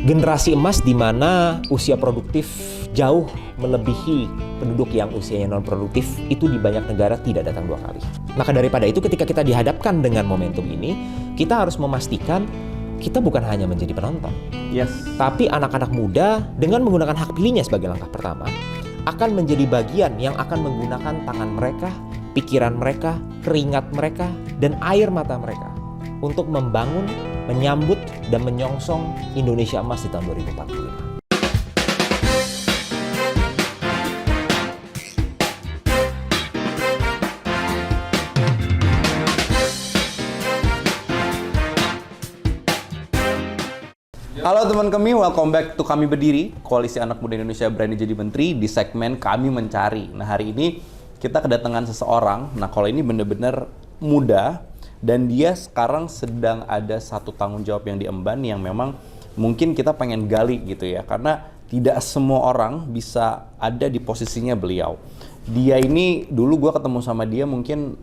generasi emas di mana usia produktif jauh melebihi penduduk yang usianya non produktif itu di banyak negara tidak datang 2 kali. Maka daripada itu ketika kita dihadapkan dengan momentum ini, kita harus memastikan kita bukan hanya menjadi penonton. Yes. Tapi anak-anak muda dengan menggunakan hak pilihnya sebagai langkah pertama akan menjadi bagian yang akan menggunakan tangan mereka, pikiran mereka, keringat mereka, dan air mata mereka untuk membangun, menyambut, dan menyongsong Indonesia Emas di tahun 2045. Halo teman kami, welcome back to Kami Berdiri, Koalisi Anak Muda Indonesia Berani Jadi Menteri di segmen Kami Mencari. Nah, hari ini kita kedatangan seseorang. Nah, kalau ini benar-benar muda dan dia sekarang sedang ada satu tanggung jawab yang diemban yang memang mungkin kita pengen gali gitu ya. Karena tidak semua orang bisa ada di posisinya beliau. Dia ini dulu gue ketemu sama dia mungkin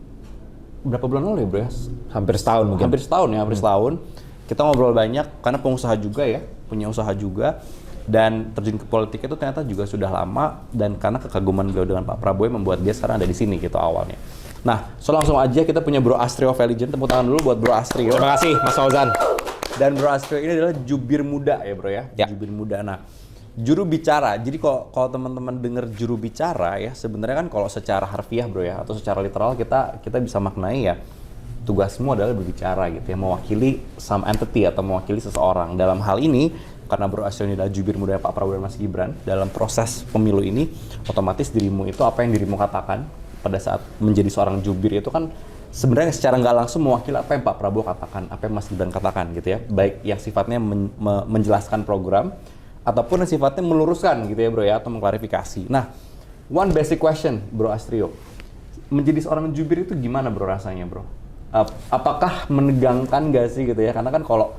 berapa bulan lalu ya bro ya? Hampir setahun mungkin. Hampir setahun. Kita ngobrol banyak karena pengusaha juga ya, punya usaha juga, dan terjun ke politik itu ternyata juga sudah lama, dan karena kekaguman beliau dengan Pak Prabowo yang membuat dia sekarang ada di sini gitu awalnya. Nah, so langsung aja kita punya Bro Astrio Veligen, tepuk tangan dulu buat Bro Astrio. Terima kasih Mas Fauzan. Dan Bro Astrio ini adalah jubir muda ya bro ya, jubir muda. Nah, juru bicara. Jadi kalau teman-teman dengar juru bicara ya, sebenarnya kan kalau secara harfiah bro ya, atau secara literal kita bisa maknai ya, tugasmu adalah berbicara gitu ya, mewakili some entity atau mewakili seseorang. Dalam hal ini, karena Bro Astrio ini adalah jubir muda Pak Prabowo dan Mas Gibran, dalam proses pemilu ini, otomatis dirimu itu apa yang dirimu katakan pada saat menjadi seorang jubir itu kan sebenarnya secara nggak langsung mewakili apa yang Pak Prabowo katakan, apa yang Mas Gibran katakan gitu ya. Baik yang sifatnya menjelaskan program, ataupun yang sifatnya meluruskan gitu ya bro ya, atau mengklarifikasi. Nah, one basic question Bro Astrio, menjadi seorang jubir itu gimana bro rasanya bro? Apakah menegangkan gak sih gitu ya? Karena kan kalau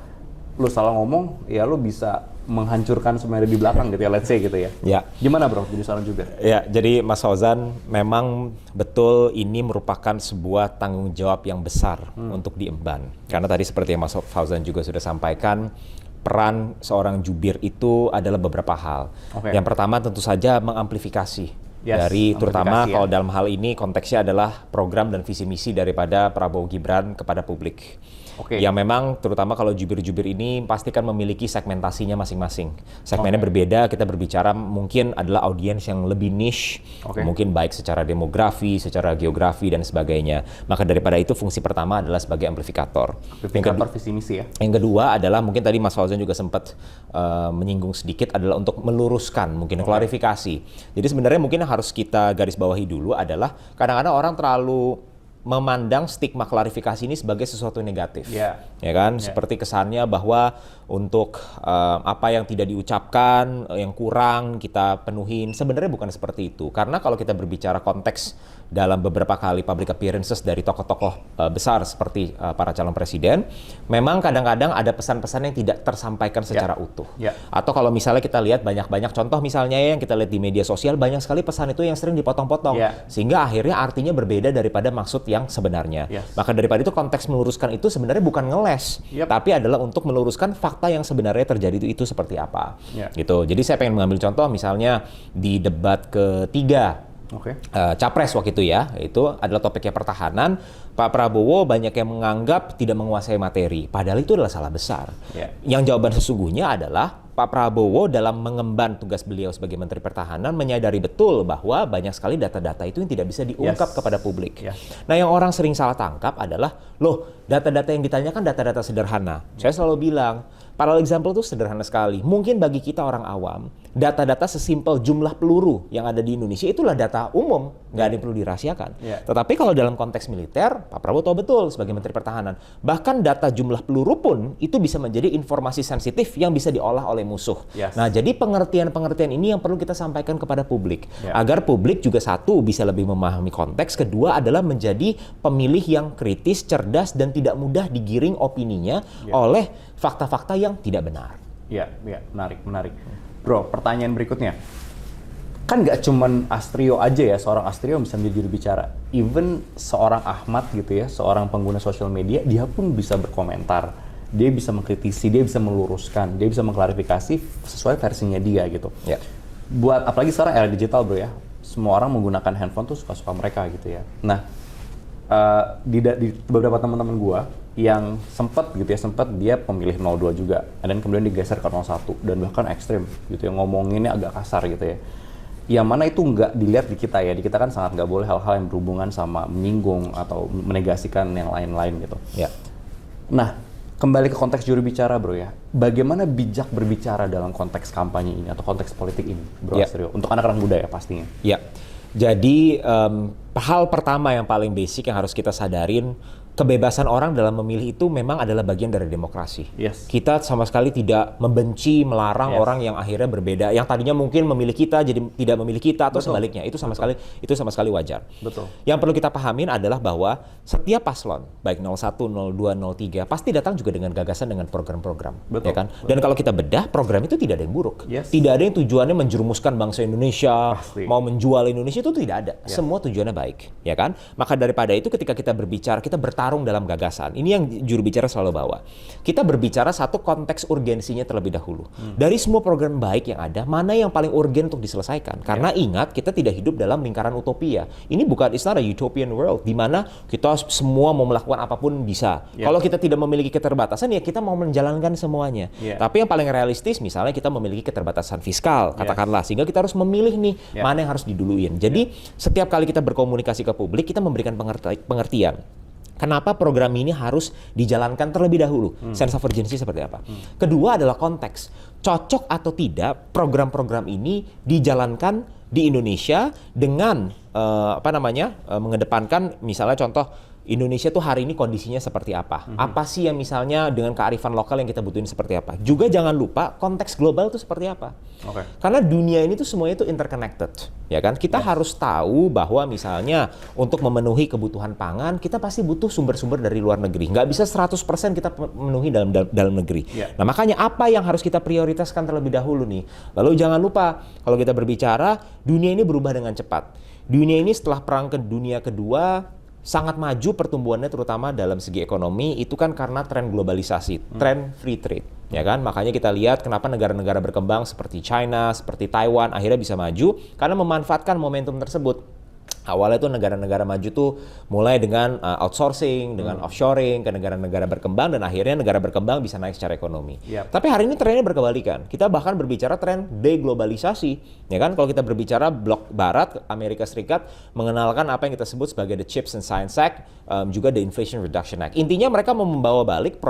lu salah ngomong, ya lu bisa menghancurkan semuanya di belakang gitu ya, let's say gitu ya. Ya. Gimana bro, jadi seorang jubir? Ya, jadi Mas Fauzan, memang betul ini merupakan sebuah tanggung jawab yang besar untuk diemban. Karena tadi seperti yang Mas Fauzan juga sudah sampaikan, peran seorang jubir itu adalah beberapa hal. Okay. Yang pertama tentu saja mengamplifikasi. Yes, dari terutama ya. kalau dalam hal ini konteksnya adalah program dan visi misi daripada Prabowo Gibran kepada publik. Okay. Yang memang terutama kalau jubir-jubir ini pasti kan memiliki segmentasinya masing-masing. Segmennya berbeda, kita berbicara mungkin adalah audiens yang lebih niche, mungkin baik secara demografi, secara geografi dan sebagainya. Maka daripada itu fungsi pertama adalah sebagai amplifikator. Amplifikator visi misi ya. Yang kedua adalah mungkin tadi Mas Fauzan juga sempat menyinggung sedikit adalah untuk meluruskan, mungkin klarifikasi. Jadi sebenarnya mungkin yang harus kita garis bawahi dulu adalah kadang-kadang orang terlalu memandang stigma klarifikasi ini sebagai sesuatu negatif, ya kan? Seperti kesannya bahwa untuk apa yang tidak diucapkan, yang kurang kita penuhin. Sebenarnya bukan seperti itu. Karena kalau kita berbicara konteks dalam beberapa kali public appearances dari tokoh-tokoh besar seperti para calon presiden, memang kadang-kadang ada pesan-pesan yang tidak tersampaikan secara utuh. Atau kalau misalnya kita lihat banyak-banyak contoh misalnya yang kita lihat di media sosial, banyak sekali pesan itu yang sering dipotong-potong, sehingga akhirnya artinya berbeda daripada maksud yang sebenarnya. Maka daripada itu konteks meluruskan itu sebenarnya bukan ngeles, tapi adalah untuk meluruskan fakta yang sebenarnya terjadi itu seperti apa. Gitu. Jadi saya pengen mengambil contoh misalnya di debat ketiga Capres waktu itu ya, itu adalah topiknya pertahanan. Pak Prabowo banyak yang menganggap tidak menguasai materi, padahal itu adalah salah besar. Yang jawaban sesungguhnya adalah Pak Prabowo dalam mengemban tugas beliau sebagai Menteri Pertahanan menyadari betul bahwa banyak sekali data-data itu yang tidak bisa diungkap kepada publik. Nah, yang orang sering salah tangkap adalah, loh, data-data yang ditanyakan data-data sederhana. Saya selalu bilang, parallel example itu sederhana sekali. Mungkin bagi kita orang awam, data-data sesimpel jumlah peluru yang ada di Indonesia itulah data umum, nggak ada yang perlu dirahasiakan. Tetapi kalau dalam konteks militer, Pak Prabowo tahu betul sebagai Menteri Pertahanan. Bahkan data jumlah peluru pun itu bisa menjadi informasi sensitif yang bisa diolah oleh musuh. Nah, jadi pengertian-pengertian ini yang perlu kita sampaikan kepada publik. Agar publik juga satu, bisa lebih memahami konteks. Kedua adalah menjadi pemilih yang kritis, cerdas, dan tidak mudah digiring opininya oleh fakta-fakta yang tidak benar. Menarik. Bro, pertanyaan berikutnya. Kan nggak cuman Astrio aja ya, seorang Astrio bisa menjadi juru bicara. Even seorang Ahmad gitu ya, seorang pengguna sosial media, dia pun bisa berkomentar. dia bisa mengkritisi, dia bisa meluruskan, dia bisa mengklarifikasi sesuai versinya dia gitu. Ya. Buat apalagi sekarang era digital bro ya, semua orang menggunakan handphone tuh suka-suka mereka gitu ya. Nah, di beberapa teman-teman gua yang sempat dia pemilih 02 juga, dan kemudian digeser ke 01 dan bahkan ekstrim gitu ya, ngomonginnya agak kasar gitu ya. Yang mana itu nggak dilihat di kita ya, di kita kan sangat nggak boleh hal-hal yang berhubungan sama menyinggung atau menegasikan yang lain-lain gitu. Ya. Nah, kembali ke konteks juru bicara bro ya, bagaimana bijak berbicara dalam konteks kampanye ini atau konteks politik ini bro Astrio, untuk anak-anak muda ya pastinya. Ya, jadi hal pertama yang paling basic yang harus kita sadarin, kebebasan orang dalam memilih itu memang adalah bagian dari demokrasi. Yes. Kita sama sekali tidak membenci, melarang orang yang akhirnya berbeda, yang tadinya mungkin memilih kita jadi tidak memilih kita atau sebaliknya. Itu sama sekali wajar. Betul. Yang perlu kita pahamin adalah bahwa setiap paslon, baik 01, 02, 03, pasti datang juga dengan gagasan, dengan program-program, ya kan? Dan kalau kita bedah, program itu tidak ada yang buruk. Yes. Tidak ada yang tujuannya menjerumuskan bangsa Indonesia, Pasti. mau menjual Indonesia, itu tidak ada. Semua tujuannya baik, ya kan? Maka daripada itu ketika kita berbicara, kita bertarung dalam gagasan. Ini yang juru bicara selalu bawa. Kita berbicara satu konteks urgensinya terlebih dahulu. Dari semua program baik yang ada, mana yang paling urgen untuk diselesaikan? Karena ingat, kita tidak hidup dalam lingkaran utopia. Ini bukan, it's not a utopian world, di mana kita semua mau melakukan apapun bisa. Kalau kita tidak memiliki keterbatasan, ya kita mau menjalankan semuanya. Tapi yang paling realistis, misalnya kita memiliki keterbatasan fiskal, katakanlah, sehingga kita harus memilih nih, mana yang harus diduluin. Jadi, setiap kali kita berkomunikasi ke publik, kita memberikan pengertian. Kenapa program ini harus dijalankan terlebih dahulu? Sense of urgency seperti apa? Kedua adalah konteks. Cocok atau tidak program-program ini dijalankan di Indonesia dengan mengedepankan misalnya contoh Indonesia tuh hari ini kondisinya seperti apa? Apa sih yang misalnya dengan kearifan lokal yang kita butuhin seperti apa? Juga jangan lupa konteks global itu seperti apa? Karena dunia ini tuh semuanya itu interconnected, ya kan? Kita harus tahu bahwa misalnya untuk memenuhi kebutuhan pangan, kita pasti butuh sumber-sumber dari luar negeri. Nggak bisa 100% kita memenuhi dalam negeri. Nah, makanya apa yang harus kita prioritaskan terlebih dahulu nih? Lalu jangan lupa, kalau kita berbicara, dunia ini berubah dengan cepat. Dunia ini setelah Perang Dunia Kedua, sangat maju pertumbuhannya terutama dalam segi ekonomi, itu kan karena tren globalisasi, tren free trade, ya kan? Makanya kita lihat kenapa negara-negara berkembang seperti China, seperti Taiwan akhirnya bisa maju karena memanfaatkan momentum tersebut. Awalnya tuh negara-negara maju tuh mulai dengan outsourcing, dengan offshoring ke negara-negara berkembang, dan akhirnya negara berkembang bisa naik secara ekonomi. Tapi hari ini trennya berkebalikan. Kita bahkan berbicara tren deglobalisasi, ya kan? Kalau kita berbicara blok Barat, Amerika Serikat mengenalkan apa yang kita sebut sebagai the Chips and Science Act, juga the Inflation Reduction Act. Intinya mereka mau membawa balik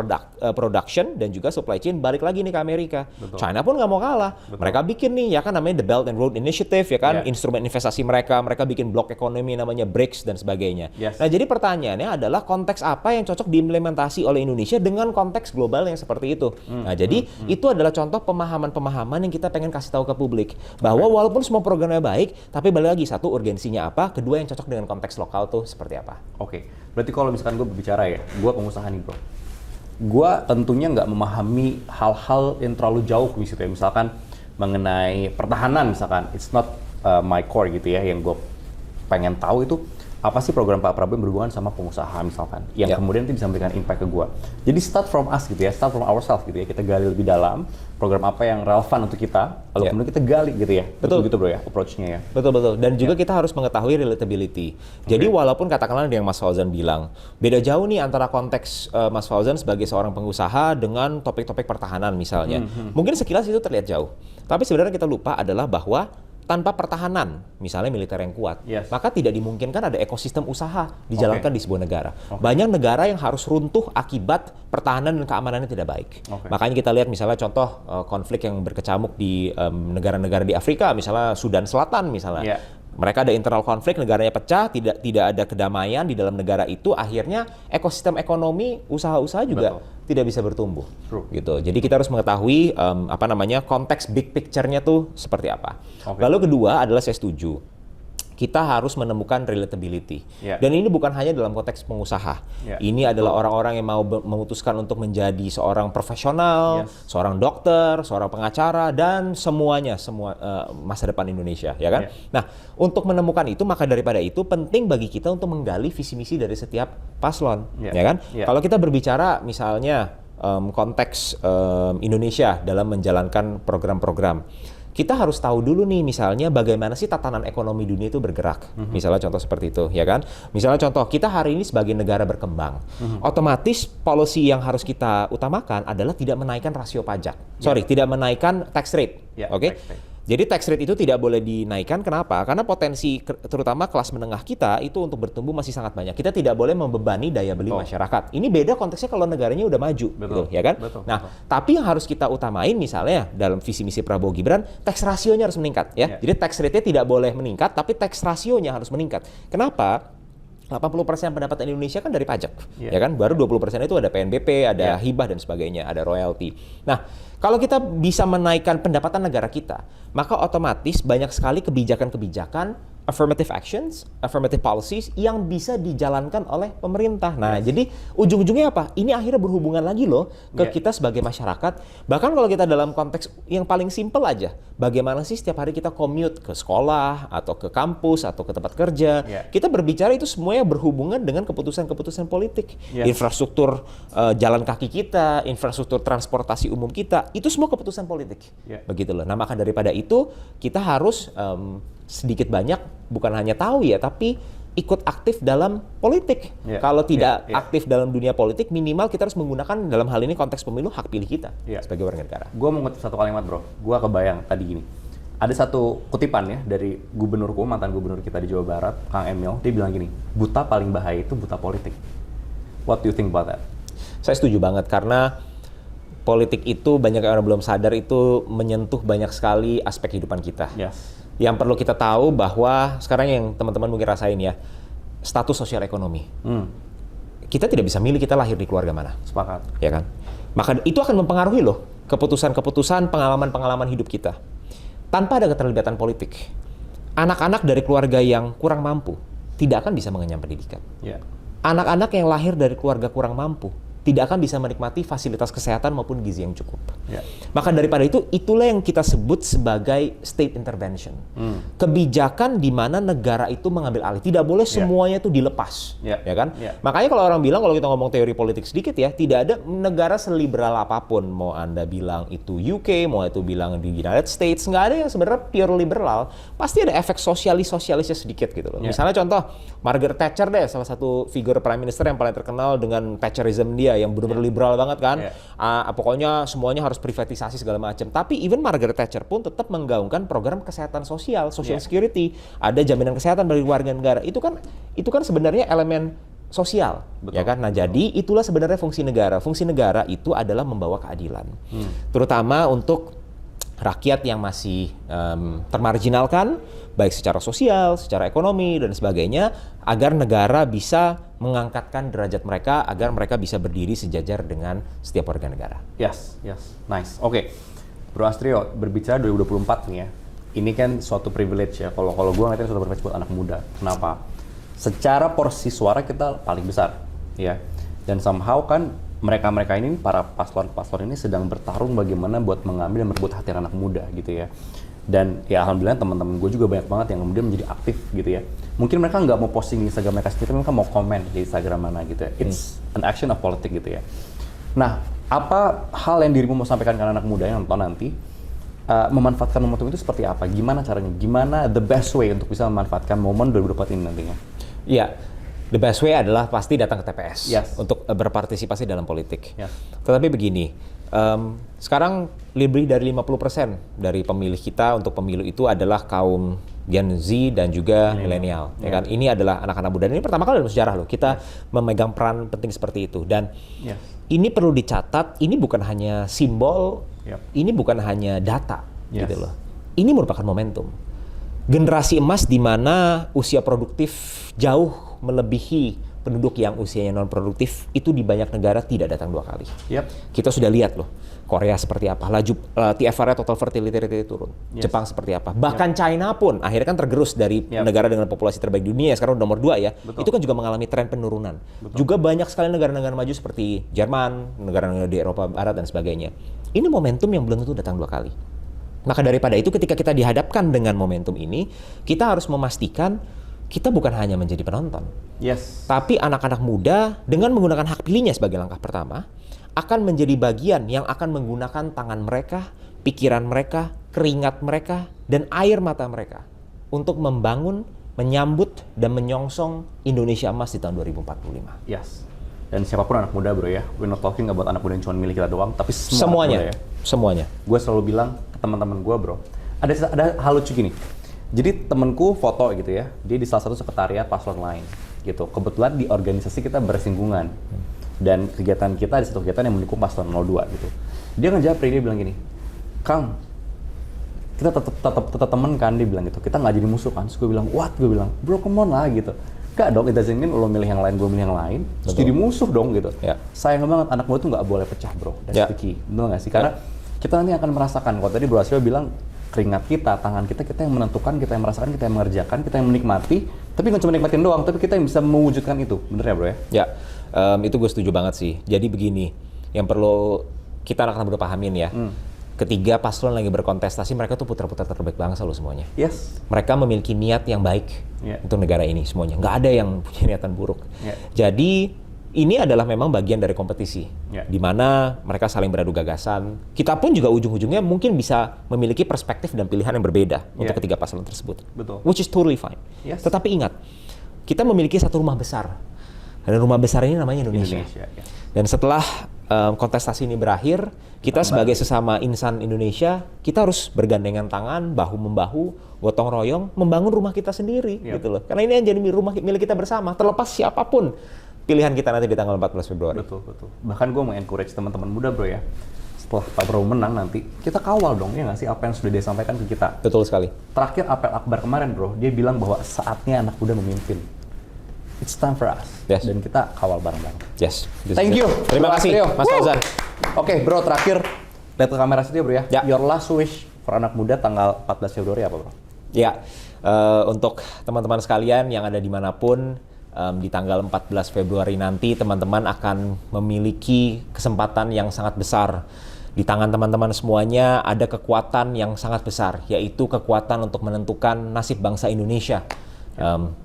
production dan juga supply chain balik lagi nih ke Amerika. China pun nggak mau kalah. Mereka bikin nih, ya kan, namanya the Belt and Road Initiative, ya kan? Instrumen investasi mereka bikin blok ekonomi namanya BRICS dan sebagainya. Nah, jadi pertanyaannya adalah konteks apa yang cocok diimplementasi oleh Indonesia dengan konteks global yang seperti itu. Nah, jadi itu adalah contoh pemahaman-pemahaman yang kita pengen kasih tahu ke publik. Bahwa walaupun semua programnya baik, tapi balik lagi, satu, urgensinya apa, kedua, yang cocok dengan konteks lokal tuh seperti apa. Berarti kalau misalkan gue berbicara ya, gue pengusaha nih bro. Gue tentunya nggak memahami hal-hal yang terlalu jauh misalnya. Misalkan mengenai pertahanan misalkan, it's not my core gitu ya, yang gue pengen tahu itu apa sih program Pak Prabowo yang berhubungan sama pengusaha misalkan, yang kemudian itu bisa memberikan impact ke gue. Jadi start from us gitu ya, start from ourselves gitu ya, kita gali lebih dalam program apa yang relevan untuk kita, lalu kemudian kita gali gitu ya. Betul gitu bro ya, approach-nya ya. Betul. Dan juga kita harus mengetahui relatability. Jadi walaupun katakanlah yang Mas Fauzan bilang, beda jauh nih antara konteks Mas Fauzan sebagai seorang pengusaha dengan topik-topik pertahanan misalnya. Mungkin sekilas itu terlihat jauh. Tapi sebenarnya kita lupa adalah bahwa tanpa pertahanan, misalnya militer yang kuat, maka tidak dimungkinkan ada ekosistem usaha dijalankan di sebuah negara. Banyak negara yang harus runtuh akibat pertahanan dan keamanannya tidak baik. Makanya kita lihat misalnya contoh konflik yang berkecamuk di negara-negara di Afrika, misalnya Sudan Selatan misalnya. Mereka ada internal konflik, negaranya pecah, tidak ada kedamaian di dalam negara itu, akhirnya ekosistem ekonomi, usaha-usaha juga tidak bisa bertumbuh. Gitu. Jadi kita harus mengetahui konteks big picture-nya tuh seperti apa. Lalu kedua adalah saya setuju, kita harus menemukan relatability. Dan ini bukan hanya dalam konteks pengusaha. Ini adalah orang-orang yang mau memutuskan untuk menjadi seorang profesional, seorang dokter, seorang pengacara, dan semua masa depan Indonesia, ya kan? Nah, untuk menemukan itu, maka daripada itu penting bagi kita untuk menggali visi misi dari setiap paslon, ya kan? Kalau kita berbicara misalnya konteks Indonesia dalam menjalankan program-program. Kita harus tahu dulu nih misalnya bagaimana sih tatanan ekonomi dunia itu bergerak. Misalnya contoh seperti itu, ya kan? Misalnya contoh, kita hari ini sebagai negara berkembang, otomatis policy yang harus kita utamakan adalah tidak menaikkan rasio pajak. Tidak menaikkan tax rate. Oke? Tax rate. Jadi tax rate itu tidak boleh dinaikkan. Kenapa? Karena potensi terutama kelas menengah kita itu untuk bertumbuh masih sangat banyak. Kita tidak boleh membebani daya beli masyarakat. Ini beda konteksnya kalau negaranya udah maju, gitu, ya kan? Nah, tapi yang harus kita utamain misalnya dalam visi misi Prabowo Gibran, tax rasionya harus meningkat, ya. Jadi tax rate-nya tidak boleh meningkat, tapi tax rasionya harus meningkat. Kenapa? 80% pendapatan Indonesia kan dari pajak, ya kan? Baru 20% itu ada PNBP, ada hibah dan sebagainya, ada royalti. Nah, kalau kita bisa menaikkan pendapatan negara kita, maka otomatis banyak sekali kebijakan-kebijakan, affirmative actions, affirmative policies yang bisa dijalankan oleh pemerintah. Nah, jadi ujung-ujungnya apa? Ini akhirnya berhubungan lagi loh ke kita sebagai masyarakat. Bahkan kalau kita dalam konteks yang paling simpel aja, bagaimana sih setiap hari kita commute ke sekolah atau ke kampus atau ke tempat kerja? Kita berbicara itu semuanya berhubungan dengan keputusan-keputusan politik. Infrastruktur jalan kaki kita, infrastruktur transportasi umum kita, itu semua keputusan politik. Begitu loh. Nah, maka daripada itu kita harus sedikit banyak bukan hanya tahu ya, tapi ikut aktif dalam politik. Kalau tidak aktif dalam dunia politik, minimal kita harus menggunakan dalam hal ini konteks pemilu hak pilih kita sebagai warga negara. Gue mau ngutip satu kalimat bro, gue kebayang tadi gini. Ada satu kutipan ya dari gubernurku, mantan gubernur kita di Jawa Barat, Kang Emil, dia bilang gini, buta paling bahaya itu buta politik. What do you think about that? Saya setuju banget karena politik itu banyak orang belum sadar itu menyentuh banyak sekali aspek kehidupan kita. Yang perlu kita tahu bahwa sekarang yang teman-teman mungkin rasain ya, status sosial ekonomi. Kita tidak bisa milih kita lahir di keluarga mana. Sepakat. Ya kan? Maka itu akan mempengaruhi loh keputusan-keputusan, pengalaman-pengalaman hidup kita. Tanpa ada keterlibatan politik, anak-anak dari keluarga yang kurang mampu tidak akan bisa mengenyam pendidikan. Anak-anak yang lahir dari keluarga kurang mampu tidak akan bisa menikmati fasilitas kesehatan maupun gizi yang cukup. Maka daripada itu, itulah yang kita sebut sebagai state intervention. Kebijakan di mana negara itu mengambil alih. Tidak boleh semuanya itu dilepas. Ya kan? Makanya kalau orang bilang, kalau kita ngomong teori politik sedikit ya, tidak ada negara seliberal apapun. Mau Anda bilang itu UK, mau itu bilang di United States, nggak ada yang sebenarnya pure liberal. Pasti ada efek sosialisnya sedikit gitu loh. Misalnya contoh, Margaret Thatcher deh, salah satu figur Prime Minister yang paling terkenal dengan Thatcherism dia, yang benar-benar liberal banget kan. Pokoknya semuanya harus privatisasi segala macam. Tapi even Margaret Thatcher pun tetap menggaungkan program kesehatan sosial, social security, ada jaminan kesehatan bagi warga negara. Itu kan sebenarnya elemen sosial, ya kan? Nah, jadi itulah sebenarnya fungsi negara. Fungsi negara itu adalah membawa keadilan. Terutama untuk rakyat yang masih termarginalkan, baik secara sosial, secara ekonomi, dan sebagainya, agar negara bisa mengangkatkan derajat mereka, agar mereka bisa berdiri sejajar dengan setiap warga negara. Nice. Oke. Bro Astrio, berbicara 2024 nih ya, ini kan suatu privilege ya, kalau gue ngeliatnya suatu privilege buat anak muda. Kenapa? Secara porsi suara kita paling besar, ya. Dan somehow kan mereka ini, para paslon-paslon ini sedang bertarung bagaimana buat mengambil dan merebut hati anak muda gitu ya. Dan ya alhamdulillah teman-teman gue juga banyak banget yang kemudian menjadi aktif gitu ya. Mungkin mereka nggak mau posting di Instagram mereka sendiri, mereka mau komen di Instagram mana gitu ya. It's an action of politics gitu ya. Nah, apa hal yang dirimu mau sampaikan ke anak muda yang nonton nanti, memanfaatkan momentum itu seperti apa? Gimana caranya? Gimana the best way untuk bisa memanfaatkan momen 2024 ini nantinya? Iya. The best way adalah pasti datang ke TPS untuk berpartisipasi dalam politik. Tetapi begini, sekarang lebih dari 50% dari pemilih kita untuk pemilu itu adalah kaum Gen Z dan juga milenial. Ya kan? Ini adalah anak-anak muda. Ini pertama kali dalam sejarah loh kita memegang peran penting seperti itu. Dan ini perlu dicatat. Ini bukan hanya simbol, ini bukan hanya data, gitu loh. Ini merupakan momentum. Generasi emas di mana usia produktif jauh melebihi penduduk yang usianya non produktif itu di banyak negara tidak datang 2 kali. Kita sudah lihat loh, Korea seperti apa, laju TFR total fertility rate turun. Jepang seperti apa. Bahkan China pun akhirnya kan tergerus dari negara dengan populasi terbaik dunia, sekarang nomor 2 ya. Itu kan juga mengalami tren penurunan. Juga banyak sekali negara-negara maju seperti Jerman, negara-negara di Eropa Barat dan sebagainya. Ini momentum yang belum tentu datang 2 kali. Maka daripada itu ketika kita dihadapkan dengan momentum ini, kita harus memastikan kita bukan hanya menjadi penonton. Tapi anak-anak muda dengan menggunakan hak pilihnya sebagai langkah pertama, akan menjadi bagian yang akan menggunakan tangan mereka, pikiran mereka, keringat mereka, dan air mata mereka untuk membangun, menyambut, dan menyongsong Indonesia Emas di tahun 2045. Yes. Dan siapapun anak muda bro ya, we're not talking about anak muda yang cuma milik kita doang, tapi semuanya. Ya. Semuanya. Gue selalu bilang ke teman-teman gue bro, ada hal lucu gini. Jadi temenku foto gitu ya, dia di salah satu sekretariat paslon lain gitu. Kebetulan di organisasi kita bersinggungan. Dan kegiatan kita ada satu kegiatan yang mendukung paslon 02 gitu. Dia ngejapri, dia bilang gini, Kang, kita tetap temen kan, dia bilang gitu. Kita nggak jadi musuh kan. Terus gue bilang, what? Gue bilang, bro come on lah gitu. Gak dong, it doesn't mean lo milih yang lain, gue milih yang lain. Terus jadi musuh dong gitu. Ya. Sayang banget, anak gue tuh nggak boleh pecah bro. That's the key. Betul nggak sih? Karena kita nanti akan merasakan. Kalau tadi Bro Asrio bilang, keringat kita, tangan kita yang menentukan, kita yang merasakan, kita yang mengerjakan, kita yang menikmati. Tapi nggak cuma nikmatin doang, tapi kita yang bisa mewujudkan itu. Bener ya bro ya? Ya, itu gue setuju banget sih. Jadi begini, yang perlu kita anak-anak muda pahamin ya. Ketiga paslon lagi berkontestasi, mereka tuh putra-putra terbaik bangsa loh semuanya. Yes. Mereka memiliki niat yang baik untuk negara ini semuanya. Nggak ada yang punya niatan buruk. Jadi ini adalah memang bagian dari kompetisi, di mana mereka saling beradu gagasan. Kita pun juga ujung-ujungnya mungkin bisa memiliki perspektif dan pilihan yang berbeda untuk ketiga paslon tersebut. Betul. Which is totally fine. Yes. Tetapi ingat, kita memiliki satu rumah besar. Dan rumah besar ini namanya Indonesia. Dan setelah kontestasi ini berakhir, kita sebagai sesama insan Indonesia, kita harus bergandengan tangan, bahu-membahu, gotong royong, membangun rumah kita sendiri, gitu loh. Karena ini yang jadi rumah milik kita bersama, terlepas siapapun pilihan kita nanti di tanggal 14 Februari. Betul. Bahkan gue mau encourage teman-teman muda bro ya, setelah Pak Prabowo menang nanti, kita kawal dong ya nggak sih apa yang sudah dia sampaikan ke kita. Betul sekali. Terakhir apel Akbar kemarin bro, dia bilang bahwa saatnya anak muda memimpin. It's time for us. Yes. Dan kita kawal bareng-bareng. Yes. Thank you. Terima kasih, Mas Fauzan. Oke, bro, terakhir lihat ke kamera situ ya, bro ya. Ya. Your last wish for anak muda tanggal 14 Februari apa, bro? Ya, untuk teman-teman sekalian yang ada dimanapun, di tanggal 14 Februari nanti teman-teman akan memiliki kesempatan yang sangat besar. Di tangan teman-teman semuanya ada kekuatan yang sangat besar, yaitu kekuatan untuk menentukan nasib bangsa Indonesia.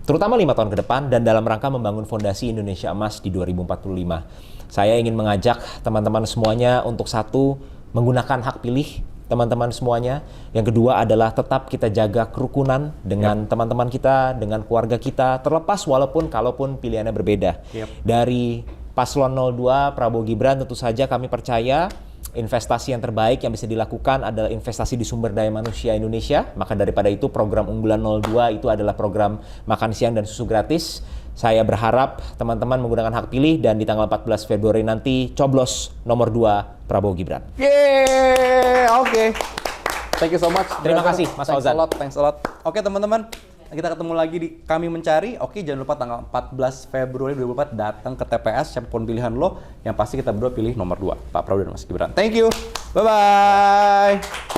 Terutama 5 tahun ke depan dan dalam rangka membangun fondasi Indonesia Emas di 2045. Saya ingin mengajak teman-teman semuanya untuk satu, menggunakan hak pilih teman-teman semuanya. Yang kedua adalah tetap kita jaga kerukunan dengan teman-teman kita, dengan keluarga kita, terlepas kalaupun pilihannya berbeda. Dari Paslon 02 Prabowo Gibran, tentu saja kami percaya investasi yang terbaik yang bisa dilakukan adalah investasi di sumber daya manusia Indonesia. Maka daripada itu program unggulan 02 itu adalah program makan siang dan susu gratis. Saya berharap teman-teman menggunakan hak pilih dan di tanggal 14 Februari nanti coblos nomor 2 Prabowo Gibran. Yeay, oke. Thank you so much. Terima kasih, Mas Fauzan. Thanks a lot. Oke teman-teman, kita ketemu lagi di Kami Mencari. Oke, jangan lupa tanggal 14 Februari 2024 datang ke TPS, siapapun pilihan lo. Yang pasti kita berdua pilih nomor 2, Pak Prabowo dan Mas Gibran. Thank you. Bye-bye.